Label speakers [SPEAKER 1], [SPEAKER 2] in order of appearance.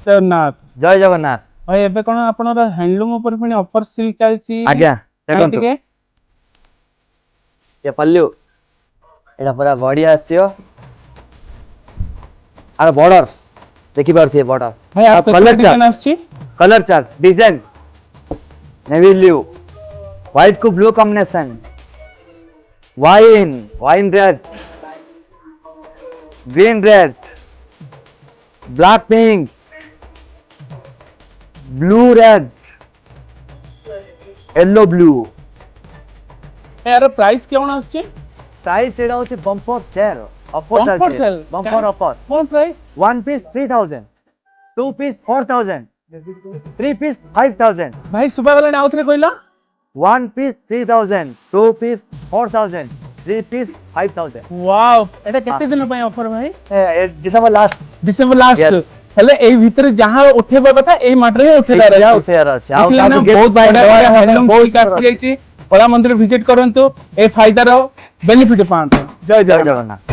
[SPEAKER 1] जगन्नाथ
[SPEAKER 2] जय जगन्नाथ
[SPEAKER 1] भाई एबे कोन आपनर हैंडलूम ऊपर पनि ऑफर सेल चलची
[SPEAKER 2] आज्ञा देखंतु
[SPEAKER 1] के
[SPEAKER 2] ये पल्लू एटा पूरा बढ़िया आसियो आर बॉर्डर देखि पारछी बॉर्डर
[SPEAKER 1] भाई आप
[SPEAKER 2] colour chart design navy blue white को blue combination wine red green red black pink blue red yellow blue
[SPEAKER 1] यार प्राइस केवन आछी
[SPEAKER 2] प्राइस एटा होची बम्पर सेल ऑफर
[SPEAKER 1] बम्पर
[SPEAKER 2] चलছে
[SPEAKER 1] सेल
[SPEAKER 2] बम्पर ऑफर
[SPEAKER 1] कोन price
[SPEAKER 2] one piece 3000 two piece 4000 three piece 5000
[SPEAKER 1] भाई सुबह वाला ने आउथरे कहला
[SPEAKER 2] one piece 3000 two piece 4000 three piece 5000
[SPEAKER 1] wow एटा केते दिन पय ऑफर भाई
[SPEAKER 2] डिसेंबर लास्ट
[SPEAKER 1] लास्ट हेले एई भीतर जहां उठेबा कथा एई माटरे उठेदार
[SPEAKER 2] या उठेयार अछि आ
[SPEAKER 1] बहुत हैंडलूम बहुत आसी कला मंदिर विजिट करंतु ए फायदा रो बेनिफिट पांतो जय जगन्नाथ।